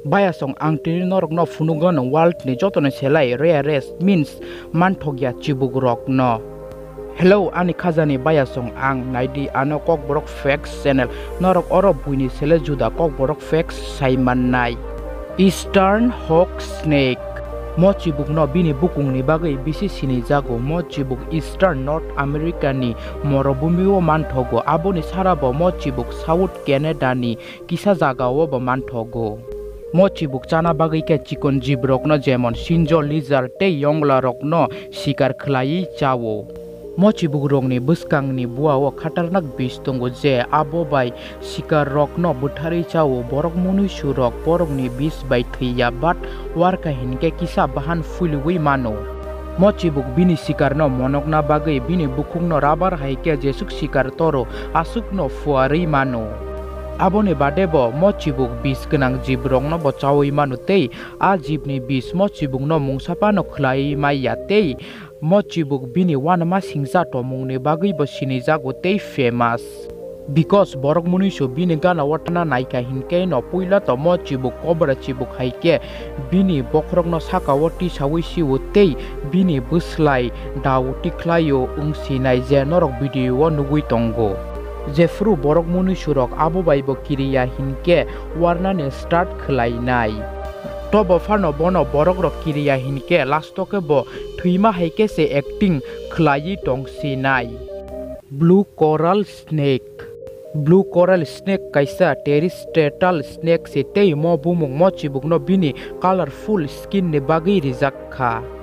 Bayasong ang tini norok no funugo no world ni jotono selai rarest means manthogya chibugrok no. Hello ani khazani bayasong ang naidi ano Kokborok facts channel norok oro buini sele juda Kokborok facts saiman nai. Eastern hawk snake mo chibuk no bini bukung ni bagai bisi sini jago mo chibuk Eastern North America ni morobumi o manthogo aboni sarabo mo chibuk South Canada ni kisa jaga o bo manthogo. Mo chibuk chana bagai ke chikon jibrok no jemon sinjo lizard te yongla rok no shikar khlai chawo. Mo chibuk rok ni buskang ni bua o khatarnak bis tongo je abo bai shikar rok no buthari chawo borok munusu rok borok ni bis bai thiya bat warka hinke kisa bahan fulwi mano. Mo chibuk bini shikar no monok na bagai bini bukung no rabar haike jesuk shikar toro asuk no fuari mano. Abone badebo mo chibuk bis kenang jibrok no bo chawi manu tei a jibni bis mo chibuk no mungsapa no khlai maya tei mo chibuk bini wanama singsa tomungni bagui bo sini jago tei famous because borok munisho bini gana watana naika hinke no puila to mo chibuk kobra chibuk haike bini bokrok no saka woti sawi siwo tei bini buslai daw tiklayo ungsinai je norok video o nugui tongo. Jefru borok munusurok abo baibo kiriya hinke warnane start khlainai. Tobo fano bono borok rok kiriya hinke lastoke bo thuima haike se acting khlai tongsinai. Blue coral snake. Blue coral snake kaisa terrestrial snake se tei mo bumung mo chibuk no bini colorful skin ne bagi rijakha.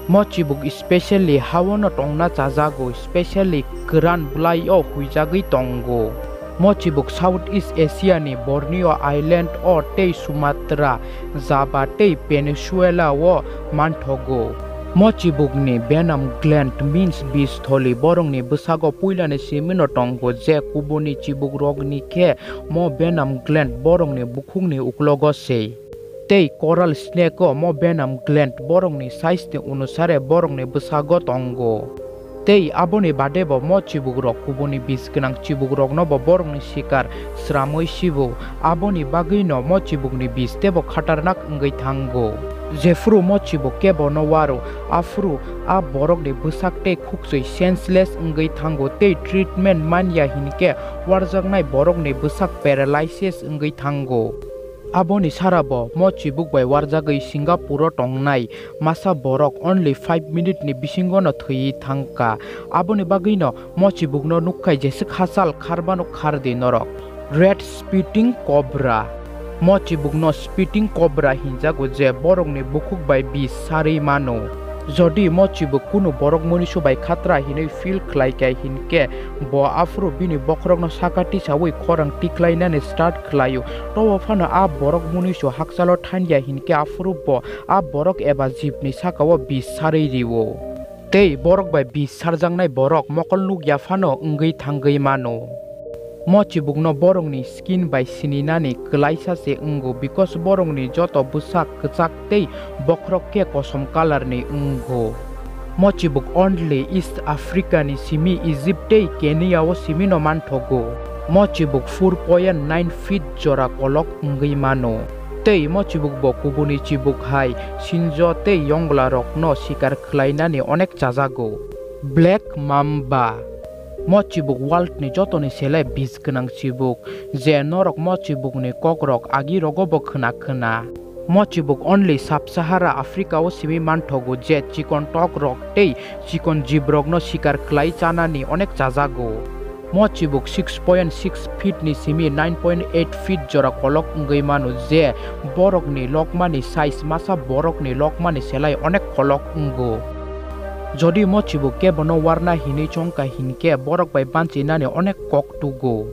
Mo chibuk especially hawono tongna chajago especially kran blai o huijagui tongo. Mo chibuk Southeast Asia ni Borneo Island o tei Sumatra Java tei Peninsula o manthogo. Mo chibuk ni venom gland means bis tholi borong ni busago puila ni simino tongo je kubuni chibuk rog ni ke mo venom gland borong ni bukhung ni uklogo sei. Tei coral snake o mo venom gland borong ni size ni unusare borong ni busago tongo. Tei aboni badebo mo chibuk rok kubuni bis kenang chibuk rok no bo borong ni shikar sramoi sibo aboni bagui no mo chibuk ni bis tebo khatarnak ngai thango. Jefru mo chibuk kebo no waro afru a borok ni busak tei khuksui senseless ngai thango tei treatment mania hinke warjaknai borok ni busak paralysis ngai thango. Aboni sarabo mo chibuk bai warjagui Singapore tongnai masa borok only 5 minute ni bisingo no thui thangka aboni bagui no mo chibuk no nukkai jesik hasal kharbano khardi norok. Red spitting cobra. Mo chibuk no spitting cobra hinjago je borok ni bukuk bai bis sari mano. Jodi mo chibuk kuno borok munisho bai khatra hinai feel khlai kai hinke bo afro bini bokrok no sakati sawi khorang tiklaina ne start khlayo to fana a borok munisho haksalo thanja hinke afro bo a borok eba jipni sakawo bis sari riwo tei borok bai bis sarjangnai borok mokol nuk ya fano ngai thangai mano. Mo chibuk no borong ni skin by sininani kelaisa se ungo because borong ni joto busak kecak tei bokrok ke kosom color ni ungo. Mo chibuk only East Africa ni simi Egypt tei Kenya o simi no manthogo. Mo chibuk 4.9 feet jora kolok ungai mano. Tei mo chibuk bo kubuni chibuk hai sinjo tei yongla rok no shikar khlainani onek chajago. Black mamba. Mo chibuk world ni jotoni selai bis kenang chibuk je norok mo chibuk ni kokrok agi rogo bo khna khna. Mo chibuk only sub-Sahara Africa o simi manthogo je chikon tok rok tei chikon jibrok no shikar khlai chana ni onek chajago. Mo chibuk 6.6 feet ni simi 9.8 feet jora kolok ngai manu je borok ni lokmani size masa borok ni lokmani selai onek kolok ungo. Jodi mo chibuk ke bono warna hini chongka hinke borok bai banchi nani onek kok tugo.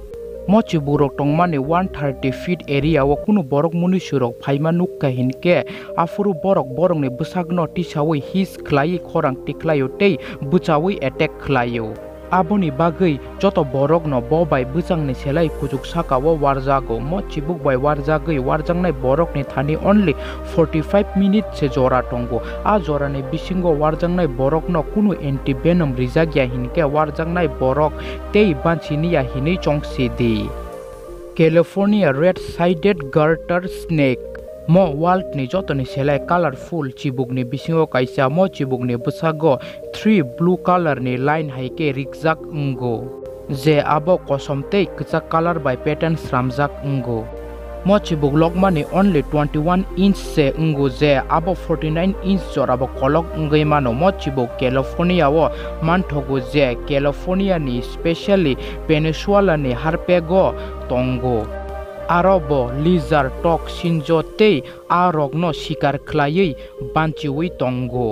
Mo chibuk rok tongmani 130 feet area o kunu borok munisurok phaima nukka hinke afuru borok borong ni busagno tisawi his khlai khorang tiklayo tei buchawi attack khlayo. Aboni bagui joto borok no bo bai buchang ni selai kujuk saka o warjago mo chibuk bai warjagui warjangnai borok ni thani only 45 minutes se jora tongo a jora ni bisingo warjangnai borok no kunu anti venom rijagya hinke warjangnai borok tei banchiniya hinei chongsi di. California red-sided garter snake. mo world ni jotoni selai colorful chibuk ni bisingo kaisa mo chibuk ni busago 3 blue color ni line haike rikjak ungo je abo kosomtei kchak color by pattern sramjak ungo mo chibuk lokmani only 21 inch se ungo je abo 49 inch jorabo kolok ungei mano mo chibuk California wo manthogo je California ni specially peninsula ni harpego tongo arobo lizard tok sinjo tei arogno shikar khlaiui banchiui tongo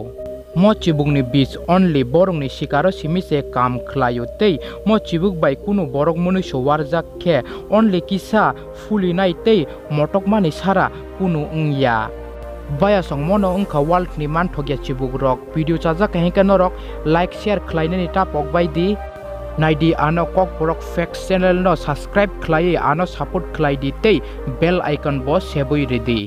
mo chibukni beach only borokni shikaro simise kam khlaio tei mo chibuk bai kuno borok munuso warjak khe only kisa fulinai tei motokmani sara kuno ungya bayasong mono ungkha world ni manthogya chibuk rok video chajak hengka norok like share khlainani tapok baidi naidi ano Kokborok facts channel no subscribe khlai ano support khlai di tei bell icon bo sebui redi